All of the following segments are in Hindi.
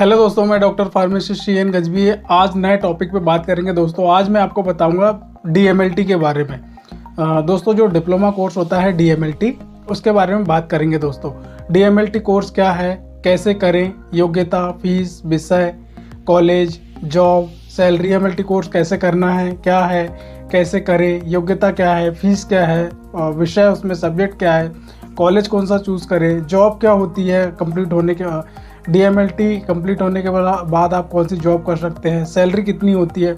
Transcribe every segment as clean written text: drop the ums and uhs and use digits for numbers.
हेलो दोस्तों, मैं डॉक्टर फार्मासिस्ट सी.एन. गजबी है। आज नए टॉपिक पे बात करेंगे दोस्तों। आज मैं आपको बताऊंगा डीएमएलटी के बारे में। दोस्तों, जो डिप्लोमा कोर्स होता है डीएमएलटी, उसके बारे में बात करेंगे दोस्तों। डीएमएलटी कोर्स क्या है, कैसे करें, योग्यता, फीस, विषय, college, job, salary. DMLT course कैसे करना है, क्या है, कैसे करें, योग्यता क्या है, फीस क्या है, विषय उसमें सब्जेक्ट क्या है, कॉलेज कौन सा चूज़ करें, जॉब क्या होती है कंप्लीट होने के डीएमएलटी कंप्लीट होने के बाद आप कौन सी जॉब कर सकते हैं, सैलरी कितनी होती है।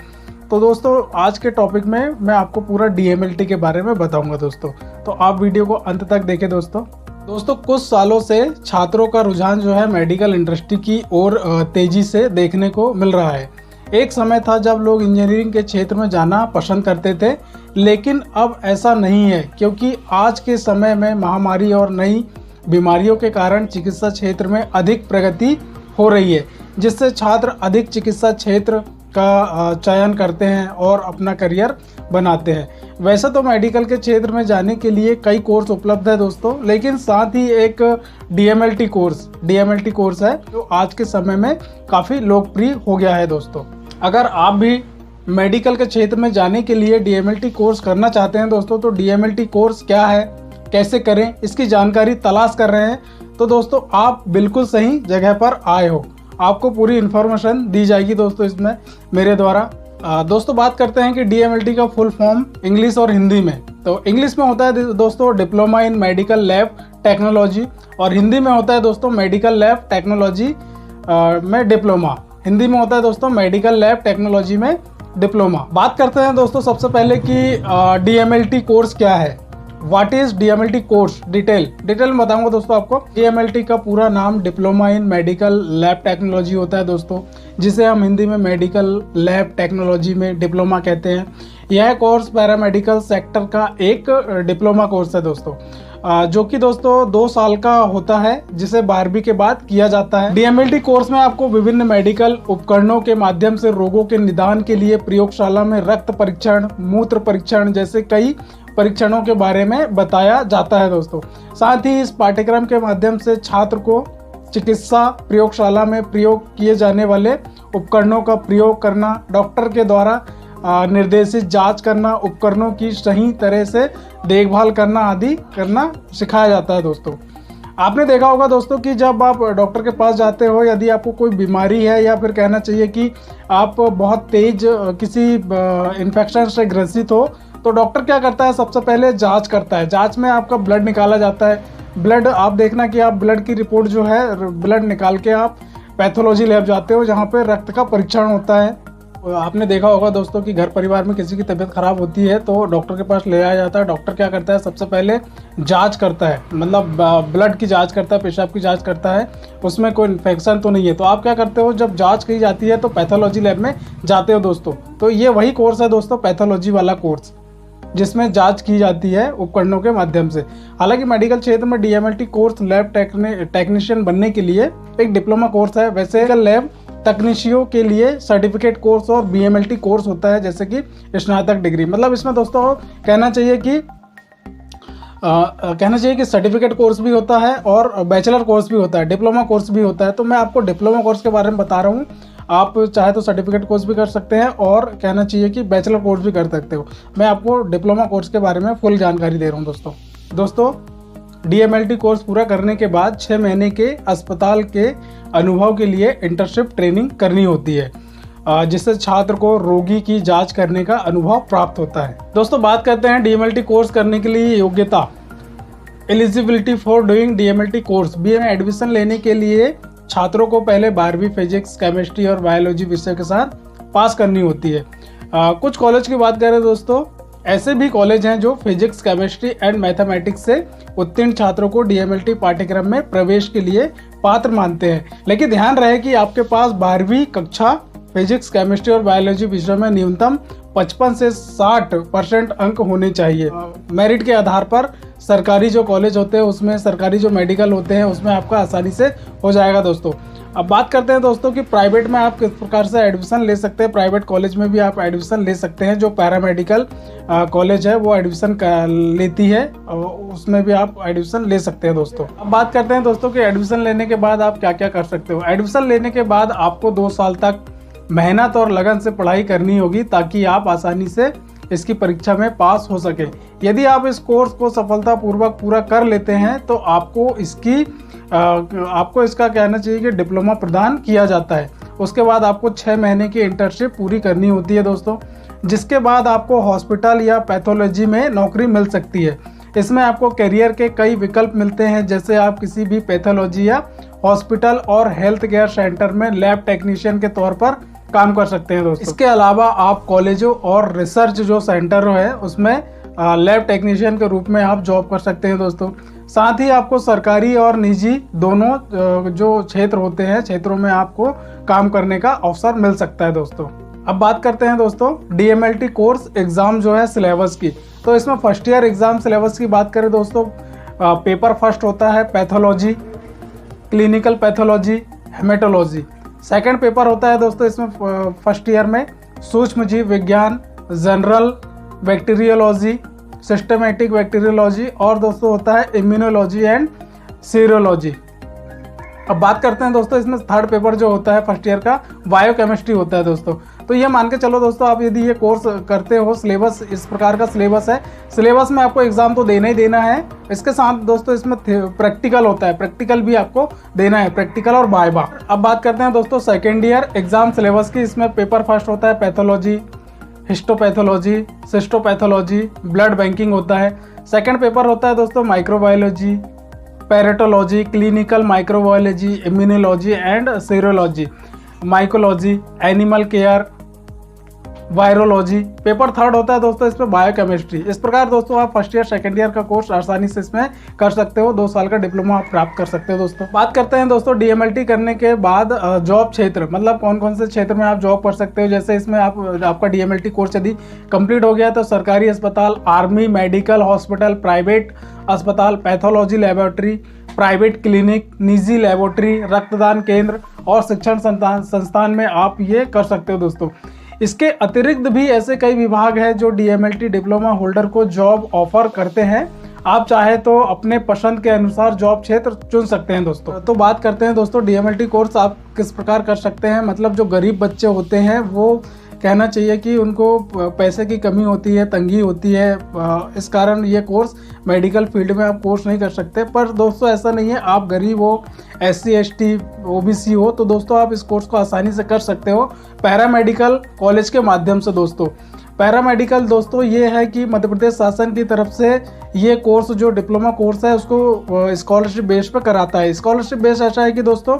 तो दोस्तों, आज के टॉपिक में मैं आपको पूरा डीएमएलटी के बारे में बताऊंगा दोस्तों। तो आप वीडियो को अंत तक देखें दोस्तों। कुछ सालों से छात्रों का रुझान जो है मेडिकल इंडस्ट्री की ओर तेजी से देखने को मिल रहा है। एक समय था जब लोग इंजीनियरिंग के क्षेत्र में जाना पसंद करते थे, लेकिन अब ऐसा नहीं है, क्योंकि आज के समय में महामारी और नई बीमारियों के कारण चिकित्सा क्षेत्र में अधिक प्रगति हो रही है, जिससे छात्र अधिक चिकित्सा क्षेत्र का चयन करते हैं और अपना करियर बनाते हैं। वैसे तो मेडिकल के क्षेत्र में जाने के लिए कई कोर्स उपलब्ध है दोस्तों, लेकिन साथ ही एक डीएमएलटी कोर्स है जो आज के समय में काफ़ी लोकप्रिय हो गया है दोस्तों। अगर आप भी मेडिकल के क्षेत्र में जाने के लिए डीएमएलटी कोर्स करना चाहते हैं दोस्तों, तो डीएमएलटी कोर्स क्या है, कैसे करें, इसकी जानकारी तलाश कर रहे हैं, तो दोस्तों आप बिल्कुल सही जगह पर आए हो। आपको पूरी इन्फॉर्मेशन दी जाएगी दोस्तों इसमें मेरे द्वारा। दोस्तों, बात करते हैं कि डीएमएलटी का फुल फॉर्म इंग्लिश और हिंदी में। तो इंग्लिश में होता है दोस्तों diploma in medical lab technology, और हिंदी में होता है दोस्तों मेडिकल लैब टेक्नोलॉजी में डिप्लोमा। हिंदी में होता है दोस्तों मेडिकल लैब टेक्नोलॉजी में डिप्लोमा। बात करते हैं दोस्तों सबसे पहले कि डीएमएलटी कोर्स क्या है। What is DMLT course, detail में बताऊंगा दोस्तों आपको। डीएमएलटी का पूरा नाम diploma in medical lab technology होता है दोस्तों, जिसे हम हिंदी में मेडिकल लैब टेक्नोलॉजी में डिप्लोमा कहते हैं। यह कोर्स पैरामेडिकल सेक्टर का एक डिप्लोमा कोर्स है दोस्तों, जो कि दोस्तों 2 साल का होता है, जिसे 12वीं के बाद किया जाता है। डीएमएलटी कोर्स में आपको विभिन्न मेडिकल उपकरणों के माध्यम से रोगों के निदान के लिए प्रयोगशाला में रक्त परीक्षण, मूत्र परीक्षण जैसे कई परीक्षणों के बारे में बताया जाता है दोस्तों। साथ ही इस पाठ्यक्रम के माध्यम से छात्र को चिकित्सा प्रयोगशाला में प्रयोग किए जाने वाले उपकरणों का प्रयोग करना, डॉक्टर के द्वारा निर्देशित जांच करना, उपकरणों की सही तरह से देखभाल करना आदि करना सिखाया जाता है दोस्तों। आपने देखा होगा दोस्तों कि जब आप डॉक्टर के पास जाते हो, यदि आपको कोई बीमारी है या फिर कहना चाहिए कि आप बहुत तेज किसी इन्फेक्शन से ग्रसित हो, तो डॉक्टर क्या करता है, सबसे पहले जांच करता है। जांच में आपका ब्लड निकाला जाता है। ब्लड आप देखना कि आप ब्लड की रिपोर्ट जो है, ब्लड निकाल के आप पैथोलॉजी लैब जाते हो, जहाँ पे रक्त का परीक्षण होता है। आपने देखा होगा दोस्तों कि घर परिवार में किसी की तबीयत खराब होती है तो डॉक्टर के पास ले आया जाता है। डॉक्टर क्या करता है, सबसे पहले जांच करता है, मतलब ब्लड की जांच करता है, पेशाब की जांच करता है, उसमें कोई इन्फेक्शन तो नहीं है। तो आप क्या करते हो, जब जांच की जाती है तो पैथोलॉजी लैब में जाते हो दोस्तों। तो ये वही कोर्स है दोस्तों, पैथोलॉजी वाला कोर्स, जिसमें जांच की जाती है उपकरणों के माध्यम से। हालांकि मेडिकल क्षेत्र में डीएमएलटी कोर्स लैब टेक्नीशियन बनने के लिए एक डिप्लोमा कोर्स है। वैसे लैब तकनीशियों के लिए सर्टिफिकेट कोर्स और बीएमएलटी कोर्स होता है, जैसे कि स्नातक डिग्री। मतलब इसमें दोस्तों कहना चाहिए कि सर्टिफिकेट कोर्स भी होता है और बैचलर कोर्स भी होता है, डिप्लोमा कोर्स भी होता है। तो मैं आपको डिप्लोमा कोर्स के बारे में बता रहा हूँ। आप चाहे तो सर्टिफिकेट कोर्स भी कर सकते हैं और कहना चाहिए कि बैचलर कोर्स भी कर सकते हो। मैं आपको डिप्लोमा कोर्स के बारे में फुल जानकारी दे रहा हूँ दोस्तों। डीएमएलटी कोर्स पूरा करने के बाद 6 महीने के अस्पताल के अनुभव के लिए इंटर्नशिप ट्रेनिंग करनी होती है, जिससे छात्र को रोगी की जांच करने का अनुभव प्राप्त होता है। दोस्तों, बात करते हैं डीएमएलटी कोर्स करने के लिए योग्यता। Eligibility for doing DMLT course. BA में एडमिशन लेने के लिए छात्रों को पहले 12वीं फिजिक्स, केमिस्ट्री और बायोलॉजी विषय के साथ पास करनी होती है। कुछ कॉलेज की बात करें दोस्तों, ऐसे भी कॉलेज हैं जो फिजिक्स, केमिस्ट्री एंड मैथमेटिक्स से उत्तीर्ण छात्रों को डीएमएलटी पाठ्यक्रम में प्रवेश के लिए पात्र मानते हैं। लेकिन ध्यान रहे कि आपके पास 12वीं कक्षा फिजिक्स, केमिस्ट्री और बायोलॉजी विषय में न्यूनतम 55 से 60% अंक होने चाहिए। मेरिट के आधार पर सरकारी जो कॉलेज होते हैं उसमें, सरकारी जो मेडिकल होते हैं उसमें आपका आसानी से हो जाएगा दोस्तों। अब बात करते हैं दोस्तों कि प्राइवेट में आप किस प्रकार से एडमिशन ले सकते हैं। प्राइवेट कॉलेज में भी आप एडमिशन ले सकते हैं। जो पैरामेडिकल कॉलेज है वो एडमिशन लेती है, उसमें भी आप एडमिशन ले सकते हैं दोस्तों। अब बात करते हैं दोस्तों कि एडमिशन लेने के बाद आप क्या क्या कर सकते हो। एडमिशन लेने के बाद आपको 2 साल तक मेहनत और लगन से पढ़ाई करनी होगी ताकि आप आसानी से इसकी परीक्षा में पास हो सके। यदि आप इस कोर्स को सफलतापूर्वक पूरा कर लेते हैं तो आपको इसका कहना चाहिए कि डिप्लोमा प्रदान किया जाता है। उसके बाद आपको 6 महीने की इंटर्नशिप पूरी करनी होती है दोस्तों, जिसके बाद आपको हॉस्पिटल या पैथोलॉजी में नौकरी मिल सकती है। इसमें आपको करियर के कई विकल्प मिलते हैं, जैसे आप किसी भी पैथोलॉजी या हॉस्पिटल और हेल्थ केयर सेंटर में लैब टेक्नीशियन के तौर पर काम कर सकते हैं दोस्तों। इसके अलावा आप कॉलेजों और रिसर्च जो सेंटर है उसमें लैब टेक्नीशियन के रूप में आप जॉब कर सकते हैं दोस्तों। साथ ही आपको सरकारी और निजी दोनों जो क्षेत्र होते हैं, क्षेत्रों में आपको काम करने का अवसर मिल सकता है दोस्तों। अब बात करते हैं दोस्तों DMLT कोर्स एग्जाम जो है सिलेबस की। तो इसमें फर्स्ट ईयर एग्जाम सिलेबस की बात करें दोस्तों, पेपर फर्स्ट होता है pathology, clinical pathology, haematology. Second paper होता है दोस्तों इसमें फर्स्ट ईयर में सूक्ष्म जीव विज्ञान, जनरल बैक्टीरियोलॉजी, सिस्टमेटिक बैक्टीरियोलॉजी और दोस्तों होता है इम्यूनोलॉजी एंड सीरोलॉजी। अब बात करते हैं दोस्तों इसमें थर्ड पेपर जो होता है फर्स्ट ईयर का बायोकेमिस्ट्री होता है दोस्तों। तो ये मान के चलो दोस्तों, आप यदि ये कोर्स करते हो, सिलेबस इस प्रकार का सिलेबस है, सिलेबस में आपको एग्जाम तो देना ही देना है। इसके साथ दोस्तों इसमें प्रैक्टिकल होता है, प्रैक्टिकल भी आपको देना है, प्रैक्टिकल और वाइवा। अब बात करते हैं दोस्तों सेकेंड ईयर एग्जाम सिलेबस की। इसमें पेपर फर्स्ट होता है pathology, histopathology, cystopathology, blood banking होता है। सेकंड पेपर होता है दोस्तों microbiology, parasitology, clinical microbiology, immunology and serology, mycology, animal care, virology. Paper third होता है दोस्तों इसमें बायोकेमिस्ट्री। इस प्रकार दोस्तों आप फर्स्ट ईयर सेकंड ईयर का कोर्स आसानी से इसमें कर सकते हो। 2 साल का डिप्लोमा आप प्राप्त कर सकते हो दोस्तों। बात करते हैं दोस्तों DMLT करने के बाद जॉब क्षेत्र, मतलब कौन कौन से क्षेत्र में आप जॉब कर सकते हो। जैसे इसमें आपका DMLT कोर्स यदि कंप्लीट हो गया तो सरकारी अस्पताल, आर्मी मेडिकल हॉस्पिटल, प्राइवेट अस्पताल, पैथोलॉजी लैबोरेटरी, प्राइवेट क्लिनिक, निजी लैबोरेटरी, रक्तदान केंद्र और शिक्षण संस्थान में आप ये कर सकते हो दोस्तों। इसके अतिरिक्त भी ऐसे कई विभाग हैं जो DMLT डिप्लोमा होल्डर को जॉब ऑफर करते हैं। आप चाहे तो अपने पसंद के अनुसार जॉब क्षेत्र चुन सकते हैं दोस्तों। तो बात करते हैं दोस्तों DMLT कोर्स आप किस प्रकार कर सकते हैं। मतलब जो गरीब बच्चे होते हैं वो कहना चाहिए कि उनको पैसे की कमी होती है, तंगी होती है, इस कारण ये कोर्स मेडिकल फील्ड में आप कोर्स नहीं कर सकते। पर दोस्तों ऐसा नहीं है, आप गरीब हो, SC ST OBC हो तो दोस्तों आप इस कोर्स को आसानी से कर सकते हो पैरामेडिकल कॉलेज के माध्यम से दोस्तों। पैरामेडिकल दोस्तों ये है कि मध्य प्रदेश शासन की तरफ से ये कोर्स जो डिप्लोमा कोर्स है उसको स्कॉलरशिप बेस पर कराता है। स्कॉलरशिप बेस ऐसा है कि दोस्तों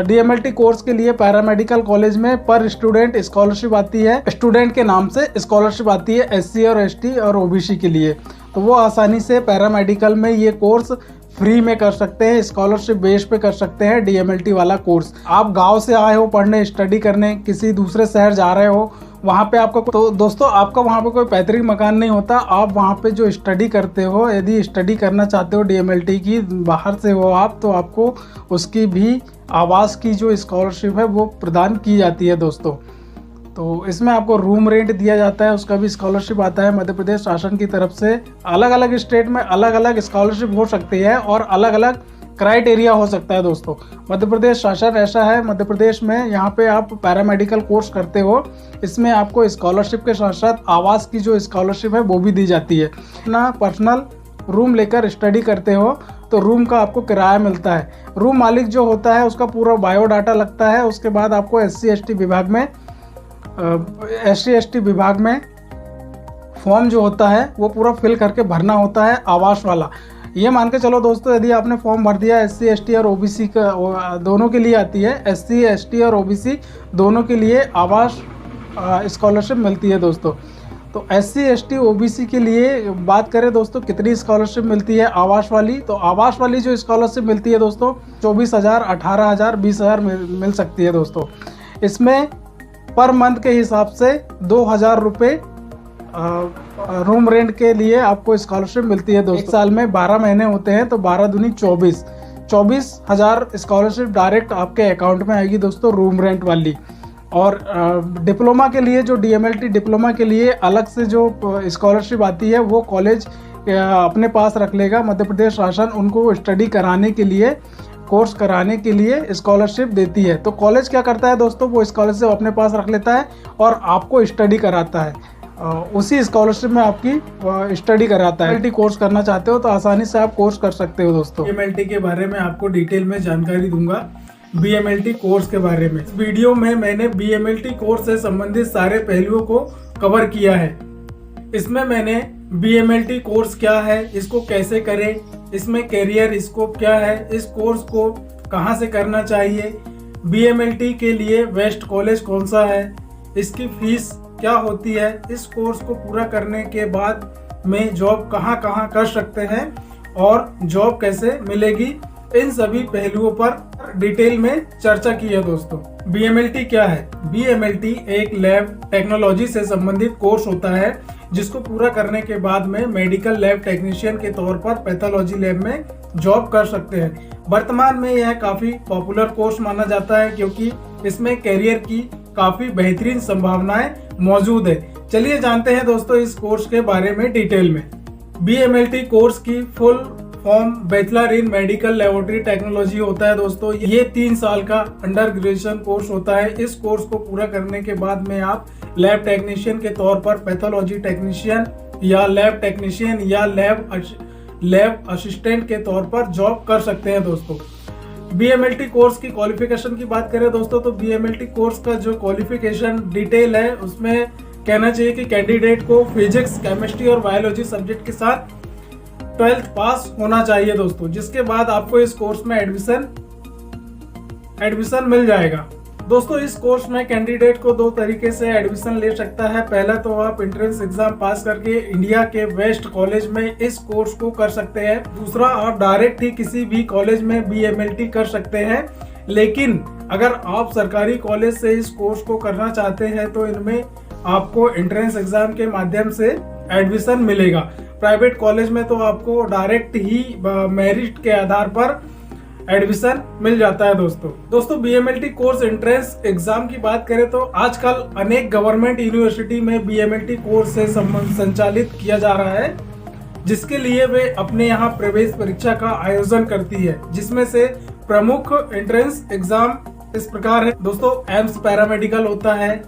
DMLT कोर्स के लिए पैरामेडिकल कॉलेज में पर स्टूडेंट स्कॉलरशिप आती है, स्टूडेंट के नाम से स्कॉलरशिप आती है SC और ST और OBC के लिए। तो वो आसानी से पैरामेडिकल में ये कोर्स फ्री में कर सकते हैं, स्कॉलरशिप बेस पे कर सकते हैं DMLT वाला कोर्स। आप गांव से आए हो पढ़ने, स्टडी करने, किसी दूसरे शहर जा रहे हो, वहाँ पे आपका तो दोस्तों आपका वहाँ पे कोई पैतृक मकान नहीं होता। आप वहाँ पे जो स्टडी करते हो, यदि स्टडी करना चाहते हो DMLT की, बाहर से हो आप, तो आपको उसकी भी आवास की जो स्कॉलरशिप है वो प्रदान की जाती है दोस्तों। तो इसमें आपको रूम रेंट दिया जाता है, उसका भी स्कॉलरशिप आता है मध्य प्रदेश शासन की तरफ से। अलग अलग स्टेट में अलग अलग स्कॉलरशिप हो सकती है और अलग अलग क्राइटेरिया हो सकता है दोस्तों। मध्य प्रदेश शासन ऐसा है, मध्य प्रदेश में यहाँ पे आप पैरामेडिकल कोर्स करते हो, इसमें आपको स्कॉलरशिप के साथ साथ आवास की जो स्कॉलरशिप है वो भी दी जाती है। अपना पर्सनल रूम लेकर स्टडी करते हो तो रूम का आपको किराया मिलता है। रूम मालिक जो होता है उसका पूरा बायोडाटा लगता है। उसके बाद आपको SC ST विभाग में फॉर्म जो होता है वो पूरा फिल करके भरना होता है, आवास वाला। ये मान के चलो दोस्तों, यदि आपने फॉर्म भर दिया SC ST और OBC का, दोनों के लिए आती है, SC ST और OBC दोनों के लिए आवास स्कॉलरशिप मिलती है दोस्तों। तो SC ST OBC के लिए बात करें दोस्तों कितनी स्कॉलरशिप मिलती है आवास वाली, तो आवास वाली जो स्कॉलरशिप मिलती है दोस्तों 24,000, 18,000, 20,000 मिल सकती है दोस्तों। इसमें पर मंथ के हिसाब से 2,000 रुपये रूम रेंट के लिए आपको स्कॉलरशिप मिलती है दोस्तों। एक साल में 12 महीने होते हैं तो 12 दूनी 24, 24,000 स्कॉलरशिप डायरेक्ट आपके अकाउंट में आएगी दोस्तों, रूम रेंट वाली। और डिप्लोमा के लिए जो DMLT डिप्लोमा के लिए अलग से जो स्कॉलरशिप आती है वो कॉलेज अपने पास रख लेगा। मध्य प्रदेश शासन उनको स्टडी कराने के लिए, कोर्स कराने के लिए स्कॉलरशिप देती है। तो कॉलेज क्या करता है दोस्तों, वो स्कॉलरशिप अपने पास रख लेता है और आपको स्टडी कराता है, उसी स्कॉलरशिप में आपकी स्टडी कराता है। DMLT कोर्स करना चाहते हो तो आसानी से आप कोर्स कर सकते हो दोस्तों। DMLT के बारे में आपको डिटेल में जानकारी दूंगा, BMLT कोर्स के बारे में। इस वीडियो में मैंने BMLT कोर्स से संबंधित सारे पहलुओं को कवर किया है। इसमें मैंने BMLT कोर्स क्या है, इसको कैसे करें, इसमें कैरियर स्कोप क्या है, इस कोर्स को कहां से करना चाहिए, BMLT के लिए बेस्ट कॉलेज कौन सा है, इसकी फीस क्या होती है, इस कोर्स को पूरा करने के बाद में जॉब कहां कहां कर सकते हैं और जॉब कैसे मिलेगी, इन सभी पहलुओं पर डिटेल में चर्चा की है दोस्तों। BMLT क्या है? BMLT एक लैब टेक्नोलॉजी से संबंधित कोर्स होता है जिसको पूरा करने के बाद में मेडिकल लैब टेक्नीशियन के तौर पर पैथोलॉजी लैब में जॉब कर सकते हैं। वर्तमान में यह काफी पॉपुलर कोर्स माना जाता है क्योंकि इसमें कैरियर की काफी बेहतरीन संभावनाएं मौजूद है। चलिए जानते हैं दोस्तों इस कोर्स के बारे में डिटेल में। BMLT कोर्स की full form bachelor in medical laboratory technology होता है दोस्तों। ये 3 साल का अंडर ग्रेजुएशन कोर्स होता है। इस कोर्स को पूरा करने के बाद में आप लैब टेक्नीशियन के तौर पर पैथोलॉजी टेक्नीशियन या लैब टेक्नीशियन या लैब असिस्टेंट के तौर पर जॉब कर सकते हैं दोस्तों। BMLT कोर्स की क्वालिफिकेशन की बात करें दोस्तों तो BMLT कोर्स का जो क्वालिफिकेशन डिटेल है उसमें कहना चाहिए कि कैंडिडेट को फिजिक्स, केमिस्ट्री और बायोलॉजी सब्जेक्ट के साथ 12th पास होना चाहिए दोस्तों, जिसके बाद आपको इस कोर्स में एडमिशन मिल जाएगा। दोस्तों इस कोर्स में कैंडिडेट को 2 तरीके से एडमिशन ले सकता है। पहला तो आप एंट्रेंस एग्जाम पास करके इंडिया के बेस्ट कॉलेज में इस कोर्स को कर सकते हैं। दूसरा आप डायरेक्ट ही किसी भी कॉलेज में BMLT कर सकते हैं। लेकिन अगर आप सरकारी कॉलेज से इस कोर्स को करना चाहते हैं तो इनमें आपको एंट्रेंस एग्जाम के माध्यम से एडमिशन मिलेगा। प्राइवेट कॉलेज में तो आपको डायरेक्ट ही मेरिट के आधार पर एडमिशन मिल जाता है दोस्तों BMLT कोर्स एंट्रेंस एग्जाम की बात करें तो आजकल अनेक गवर्नमेंट यूनिवर्सिटी में BMLT कोर्स से संचालित किया जा रहा है, जिसके लिए वे अपने यहाँ प्रवेश परीक्षा का आयोजन करती है, जिसमें से प्रमुख एंट्रेंस एग्जाम इस प्रकार है दोस्तों। एम्स पैरामेडिकल होता है,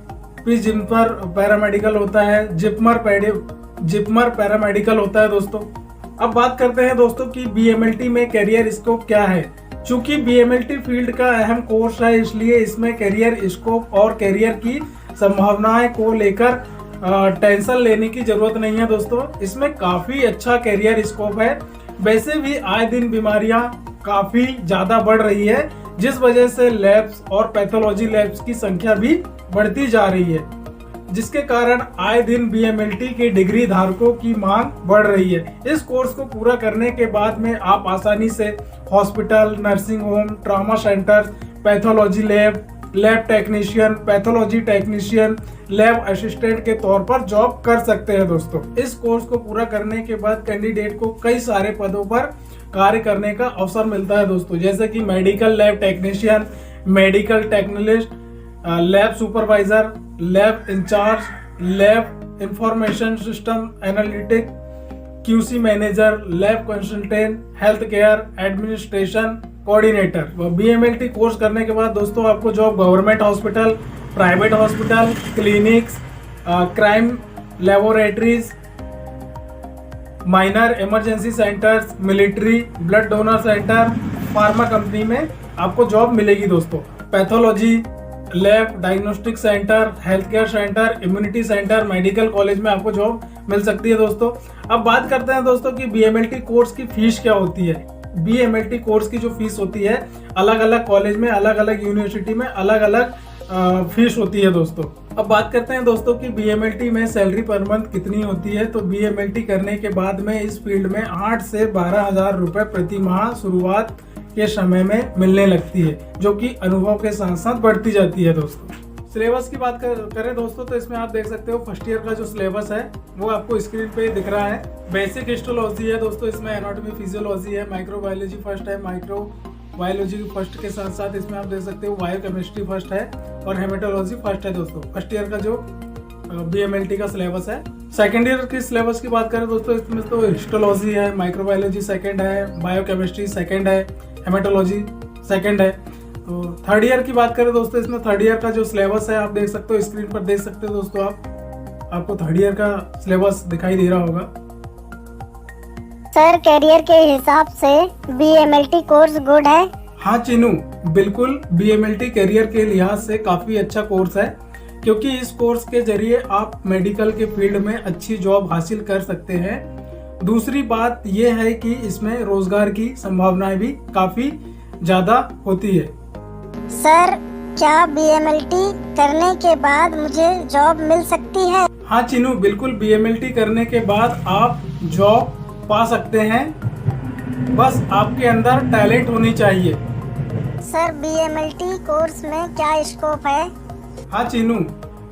जिप्मर पैरामेडिकल होता है, जिप्मर पैरामेडिकल होता है दोस्तों। अब बात करते हैं दोस्तों कि BMLT में कैरियर स्कोप क्या है। चूंकि BMLT फील्ड का अहम कोर्स है इसलिए इसमें कैरियर स्कोप और कैरियर की संभावनाएं को लेकर टेंशन लेने की जरूरत नहीं है दोस्तों। इसमें काफी अच्छा कैरियर स्कोप है। वैसे भी आए दिन बीमारियां काफी ज्यादा बढ़ रही है, जिस वजह से लैब्स और पैथोलॉजी लैब्स की संख्या भी बढ़ती जा रही है, जिसके कारण आए दिन BMLT के डिग्री धारकों की मांग बढ़ रही है। इस कोर्स को पूरा करने के बाद में आप आसानी से hospital, nursing home, trauma centre, pathology lab, lab technician, pathology technician, lab assistant के तौर पर जॉब कर सकते हैं दोस्तों। इस कोर्स को पूरा करने के बाद कैंडिडेट को कई सारे पदों पर कार्य करने का अवसर मिलता है दोस्तों, जैसे कि medical lab technician, medical technologist, lab supervisor, lab in charge, lab information system analytic, QC manager, lab consultant, health care administration coordinator. BMLT course करने के बाद दोस्तों आपको job government hospital, private hospital, clinics, crime laboratories, minor emergency centres, military, blood donor centre, pharma company में आपको जॉब मिलेगी दोस्तों। Pathology lab, diagnostic centre, health care centre, immunity centre, medical college में आपको जॉब मिल सकती है दोस्तों। अब बात करते हैं दोस्तों कि BMLT कोर्स की फीस क्या होती है। BMLT कोर्स की जो फीस होती है अलग अलग कॉलेज में, अलग अलग यूनिवर्सिटी में अलग अलग फीस होती है दोस्तों। अब बात करते हैं दोस्तों कि BMLT में सैलरी पर मंथ कितनी होती है। तो BMLT करने के बाद में इस फील्ड में 8 से 12,000 रुपए प्रति माह शुरुआत के समय में मिलने लगती है, जो कि अनुभव के साथ साथ बढ़ती जाती है दोस्तों। सिलेबस की बात करें दोस्तों तो इसमें आप देख सकते हो फर्स्ट ईयर का जो सिलेबस है वो आपको स्क्रीन पे दिख रहा है। बेसिक हिस्टोलॉजी है दोस्तों, इसमें एनाटॉमी फिजियोलॉजी है, माइक्रोबायोलॉजी फर्स्ट है, माइक्रोबायोलॉजी फर्स्ट के साथ साथ इसमें आप देख सकते हो बायोकेमिस्ट्री फर्स्ट है और हेमेटोलॉजी फर्स्ट है दोस्तों। फर्स्ट ईयर का जो BMLT का सिलेबस है। सेकेंड ईयर की सिलेबस की बात करें दोस्तों इसमें तो हिस्टोलॉजी है, माइक्रोबायोलॉजी सेकेंड है, बायोकेमिस्ट्री सेकेंड है, हेमेटोलॉजी सेकेंड है। तो थर्ड ईयर की बात करें दोस्तों इसमें थर्ड ईयर का जो सिलेबस है आप देख सकते हो, स्क्रीन पर देख सकते हो दोस्तों आपको थर्ड ईयर का सिलेबस दिखाई दे रहा होगा। सर कैरियर के हिसाब से BMLT कोर्स गुड है? हाँ चीनू, बिल्कुल BMLT कैरियर के लिहाज से काफी अच्छा कोर्स है, क्योंकि इस कोर्स के जरिए आप मेडिकल के फील्ड में अच्छी जॉब हासिल कर सकते हैं। दूसरी बात यह है कि इसमें रोजगार की संभावनाएं भी काफी ज्यादा होती है। सर क्या BMLT करने के बाद मुझे जॉब मिल सकती है? हाँ चीनू, बिल्कुल BMLT करने के बाद आप जॉब पा सकते हैं, बस आपके अंदर टैलेंट होनी चाहिए। सर BMLT कोर्स में क्या स्कोप है? हाँ चीनू,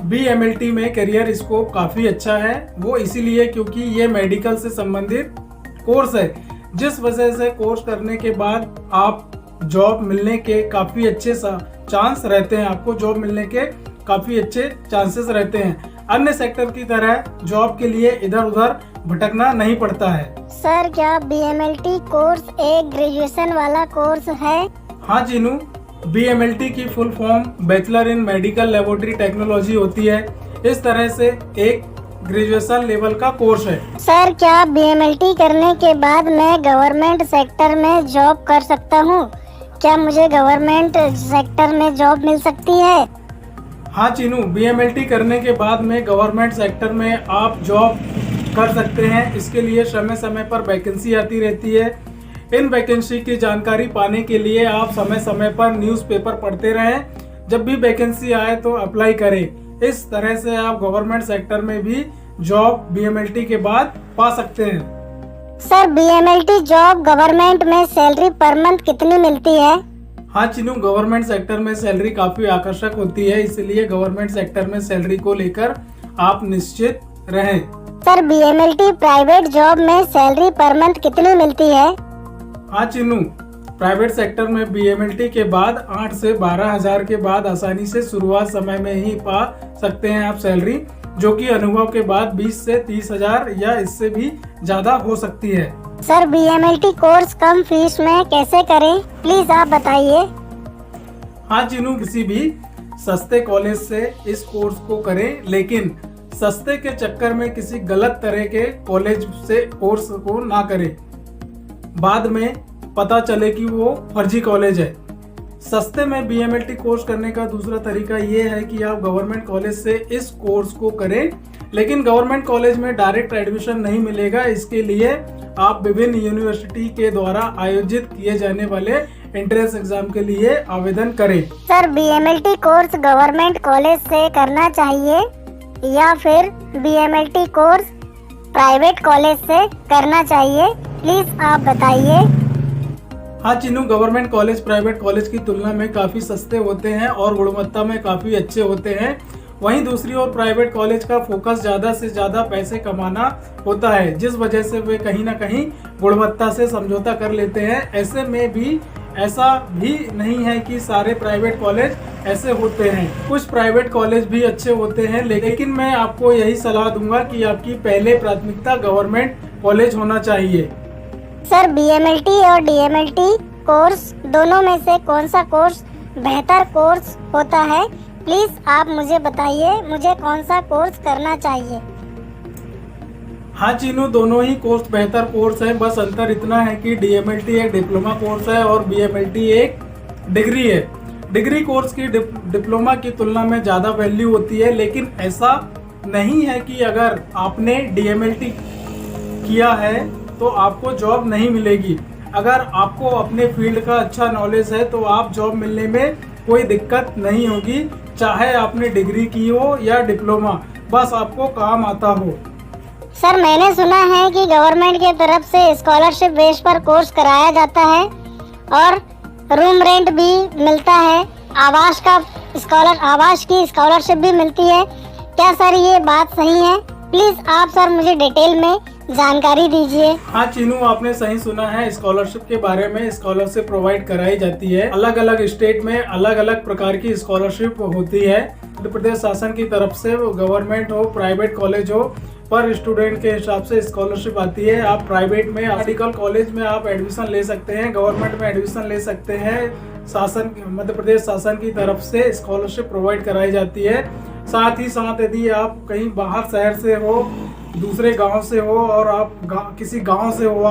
BMLT में करियर स्कोप काफी अच्छा है, वो इसीलिए क्योंकि ये मेडिकल से संबंधित कोर्स है, जिस वजह से कोर्स करने के बाद आप जॉब मिलने के काफी अच्छे चांस रहते हैं, आपको जॉब मिलने के काफी अच्छे चांसेस रहते हैं। अन्य सेक्टर की तरह जॉब के लिए इधर उधर भटकना नहीं पड़ता है। सर क्या BMLT कोर्स एक ग्रेजुएशन वाला कोर्स है? हाँ चीनू, BMLT की full form bachelor in medical laboratory technology होती है। इस तरह से एक ग्रेजुएशन लेवल का कोर्स है। सर क्या BMLT करने के बाद मैं गवर्नमेंट सेक्टर में जॉब कर सकता हूँ? क्या मुझे गवर्नमेंट सेक्टर में जॉब मिल सकती है? हाँ चीनू, BMLT करने के बाद में गवर्नमेंट सेक्टर में आप जॉब कर सकते हैं। इसके लिए समय समय पर वैकेंसी आती रहती है। इन वैकेंसी की जानकारी पाने के लिए आप समय समय पर न्यूज़पेपर पढ़ते रहें। जब भी वैकेंसी आए तो अप्लाई करें। इस तरह से आप गवर्नमेंट सेक्टर में भी जॉब BMLT के बाद पा सकते हैं। सर BMLT जॉब गवर्नमेंट में सैलरी पर मंथ कितनी मिलती है? हाँ चीनू, गवर्नमेंट सेक्टर में सैलरी काफी आकर्षक होती है, इसलिए गवर्नमेंट सेक्टर में सैलरी को लेकर आप निश्चित रहें। सर BMLT प्राइवेट जॉब में सैलरी पर मंथ कितनी मिलती है? हाँ चीनू, प्राइवेट सेक्टर में BMLT के बाद 8 से 12 हजार के बाद आसानी से शुरुआत समय में ही पा सकते हैं आप सैलरी, जो कि अनुभव के बाद 20 से 30 हजार या इससे भी ज्यादा हो सकती है। सर BMLT कोर्स कम फीस में कैसे करें, प्लीज आप बताइए। हाँ चीनू, किसी भी सस्ते कॉलेज से इस कोर्स को करें, लेकिन सस्ते के चक्कर में किसी गलत तरह के कॉलेज से कोर्स को ना करें, बाद में पता चले कि वो फर्जी कॉलेज है। सस्ते में BMLT कोर्स करने का दूसरा तरीका ये है कि आप गवर्नमेंट कॉलेज से इस कोर्स को करें, लेकिन गवर्नमेंट कॉलेज में डायरेक्ट एडमिशन नहीं मिलेगा। इसके लिए आप विभिन्न यूनिवर्सिटी के द्वारा आयोजित किए जाने वाले एंट्रेंस एग्जाम के लिए आवेदन करें। Sir BMLT course government college से करना चाहिए या फिर BMLT कोर्स प्राइवेट कॉलेज से करना चाहिए, प्लीज आप बताइए। हाँ Chinu, government college private college की तुलना में काफ़ी सस्ते होते हैं और गुणवत्ता में काफ़ी अच्छे होते हैं। वहीं दूसरी ओर प्राइवेट कॉलेज का फोकस ज़्यादा से ज़्यादा पैसे कमाना होता है, जिस वजह से वे कहीं ना कहीं गुणवत्ता से समझौता कर लेते हैं। ऐसे में भी ऐसा भी नहीं है कि सारे प्राइवेट कॉलेज ऐसे होते हैं, कुछ प्राइवेट कॉलेज भी अच्छे होते हैं, लेकिन मैं आपको यही सलाह दूंगा कि आपकी पहले प्राथमिकता गवर्नमेंट कॉलेज होना चाहिए। सर BMLT और DMLT कोर्स दोनों में से कौन सा कोर्स बेहतर कोर्स होता है, प्लीज आप मुझे बताइए, मुझे कौन सा कोर्स करना चाहिए। हाँ चीनू, दोनों ही कोर्स बेहतर कोर्स है, बस अंतर इतना है कि DMLT एक डिप्लोमा कोर्स है और BMLT एक डिग्री है। डिग्री कोर्स की डिप्लोमा की तुलना में ज़्यादा वैल्यू होती है, लेकिन ऐसा नहीं है कि अगर आपने DMLT किया है तो आपको जॉब नहीं मिलेगी। अगर आपको अपने फील्ड का अच्छा नॉलेज है तो आप जॉब मिलने में कोई दिक्कत नहीं होगी, चाहे आपने डिग्री की हो या डिप्लोमा, बस आपको काम आता हो। सर मैंने सुना है कि गवर्नमेंट की तरफ से स्कॉलरशिप बेस पर कोर्स कराया जाता है और रूम रेंट भी मिलता है, आवास का आवास की स्कॉलरशिप भी मिलती है। क्या सर ये बात सही है? प्लीज आप सर मुझे डिटेल में जानकारी दीजिए। हाँ चीनू, आपने सही सुना है। स्कॉलरशिप के बारे में स्कॉलरशिप प्रोवाइड कराई जाती है। अलग अलग स्टेट में अलग अलग प्रकार की स्कॉलरशिप होती है। मध्य प्रदेश शासन की तरफ से, वो गवर्नमेंट हो, प्राइवेट कॉलेज हो, पर स्टूडेंट के हिसाब से स्कॉलरशिप आती है। आप प्राइवेट में, मेडिकल कॉलेज में आप एडमिशन ले सकते हैं, गवर्नमेंट में एडमिशन ले सकते हैं। शासन, मध्य प्रदेश शासन की तरफ से स्कॉलरशिप प्रोवाइड कराई जाती है। साथ ही साथ यदि आप कहीं बाहर शहर से हो, दूसरे गांव से हो, और आप किसी गांव से हो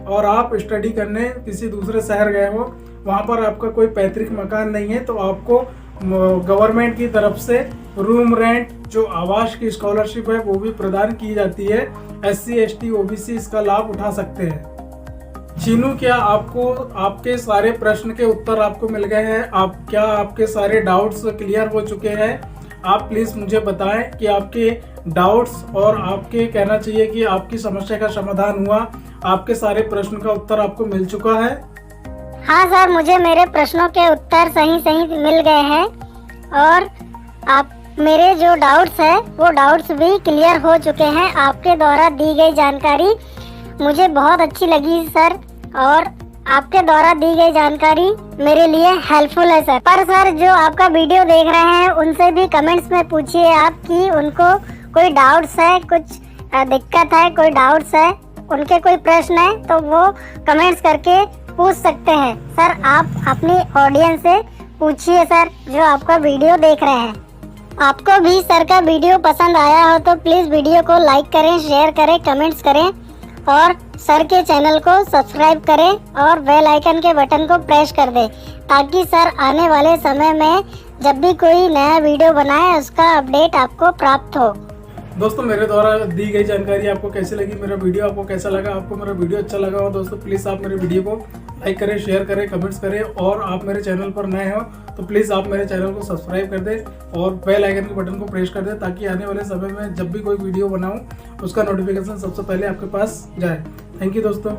और आप स्टडी करने किसी दूसरे शहर गए हो, वहां पर आपका कोई पैतृक मकान नहीं है, तो आपको गवर्नमेंट की तरफ से रूम रेंट, जो आवास की स्कॉलरशिप है, वो भी प्रदान की जाती है। SC ST OBC इसका लाभ उठा सकते हैं। चीनू, क्या आपको आपके सारे प्रश्न के उत्तर आपको मिल गए हैं? क्या आपके सारे डाउट्स क्लियर हो चुके हैं? आप प्लीज मुझे बताएं कि आपके डाउट्स और आपके कहना चाहिए कि आपकी समस्या का समाधान हुआ, आपके सारे प्रश्न का उत्तर आपको मिल चुका है? हाँ सर, मुझे मेरे प्रश्नों के उत्तर सही मिल गए हैं और आप मेरे जो डाउट्स है वो डाउट्स भी क्लियर हो चुके हैं। आपके द्वारा दी गई जानकारी मुझे बहुत अच्छी लगी सर, और आपके द्वारा दी गई जानकारी मेरे लिए हेल्पफुल है सर। पर सर, जो आपका वीडियो देख रहे हैं उनसे भी कमेंट्स में पूछिए आप कि उनको कोई डाउट्स है, कुछ दिक्कत है, कोई डाउट्स है, उनके कोई प्रश्न है, तो वो कमेंट्स करके पूछ सकते हैं। सर आप अपनी ऑडियंस से पूछिए सर, जो आपका वीडियो देख रहे हैं। आपको भी सर का वीडियो पसंद आया हो तो प्लीज वीडियो को लाइक करें, शेयर करें, कमेंट्स करें और सर के चैनल को सब्सक्राइब करें और बेल आइकन के बटन को प्रेस कर दें, ताकि सर आने वाले समय में जब भी कोई नया वीडियो बनाए उसका अपडेट आपको प्राप्त हो। दोस्तों, मेरे द्वारा दी गई जानकारी आपको कैसी लगी? मेरा वीडियो आपको कैसा लगा? आपको मेरा वीडियो अच्छा लगा हो दोस्तों, प्लीज़ आप मेरे वीडियो को लाइक करें, शेयर करें, कमेंट्स करें, और आप मेरे चैनल पर नए हो तो प्लीज़ आप मेरे चैनल को सब्सक्राइब कर दें और बेल आइकन के बटन को प्रेस कर दें, ताकि आने वाले समय में जब भी कोई वीडियो बनाऊं उसका नोटिफिकेशन सबसे पहले आपके पास जाए। थैंक यू दोस्तों।